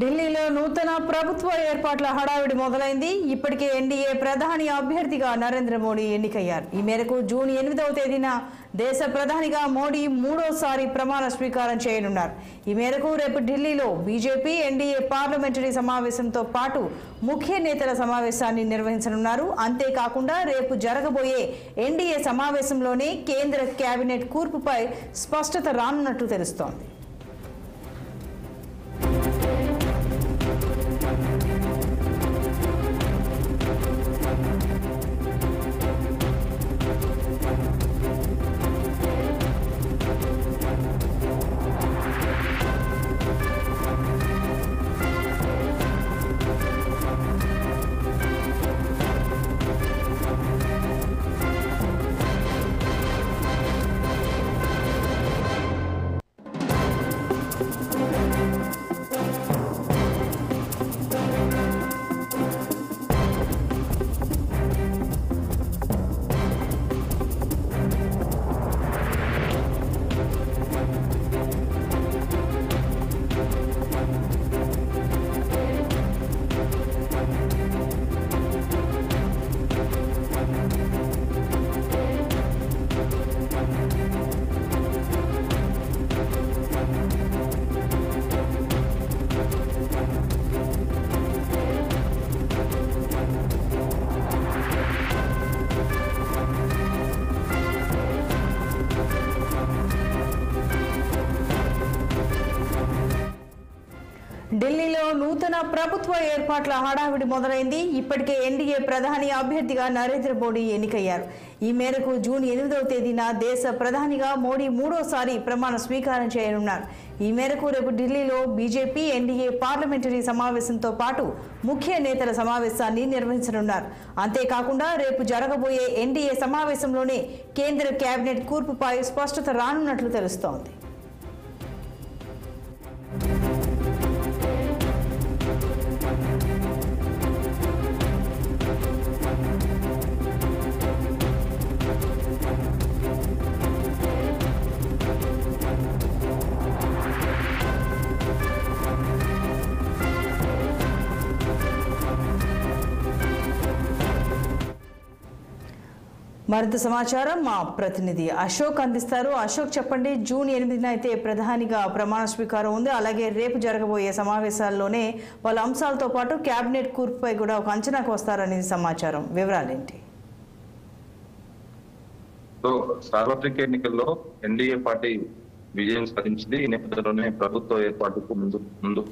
ఢిల్లీలో నూతన ప్రభుత్వ ఏర్పాట్ల హడావిడి మొదలైంది. ఇప్పటికే ఎన్డీఏ ప్రధాని అభ్యర్థిగా నరేంద్ర మోడీ ఎన్నికయ్యారు. ఈ మేరకు జూన్ 8వ తేదీన దేశ ప్రధానిగా మోడీ మూడోసారి ప్రమాణ స్వీకారం చేయనున్నారు. ఈ మేరకు రేపు ఢిల్లీలో బీజేపీ ఎన్డీఏ పార్లమెంటరీ సమావేశంతో పాటు ముఖ్య నేతల సమావేశాన్ని నిర్వహించనున్నారు. అంతేకాకుండా రేపు జరగబోయే ఎన్డీఏ సమావేశంలోనే కేంద్ర కేబినెట్ కూర్పుపై స్పష్టత రానున్నట్టు తెలుస్తోంది. ఢిల్లీలో నూతన ప్రభుత్వ ఏర్పాట్ల హడావిడి మొదలైంది. ఇప్పటికే ఎన్డీఏ ప్రధాని అభ్యర్థిగా నరేంద్ర మోడీ ఎన్నికయ్యారు. ఈ మేరకు జూన్ 8వ తేదీన దేశ ప్రధానిగా మోడీ మూడోసారి ప్రమాణ స్వీకారం చేయనున్నారు. ఈ మేరకు రేపు ఢిల్లీలో బీజేపీ ఎన్డీఏ పార్లమెంటరీ సమావేశంతో పాటు ముఖ్య నేతల సమావేశాన్ని నిర్వహించనున్నారు. అంతేకాకుండా రేపు జరగబోయే ఎన్డీఏ సమావేశంలోనే కేంద్ర కేబినెట్ కూర్పుపై స్పష్టత రానున్నట్లు తెలుస్తోంది. మరింత సమాచారం మా ప్రతినిధి అశోక్ అందిస్తారు. అశోక్, చెప్పండి, జూన్ 8న అయితే ప్రధానిగా ప్రమాణ స్వీకారం ఉంది. అలాగే రేపు జరగబోయే సమావేశాల్లోనే వాళ్ళ అంశాలతో పాటు కేబినెట్ కూర్పుపై కూడా ఒక అంచనాకు వస్తారనేది సమాచారం. వివరాలేంటి? సార్వత్రిక ఎన్నికల్లో ఎన్డీఏ పార్టీ విజయం సాధించింది. ఈ నేపథ్యంలోనే ప్రభుత్వ ఏర్పాటుకు ముందు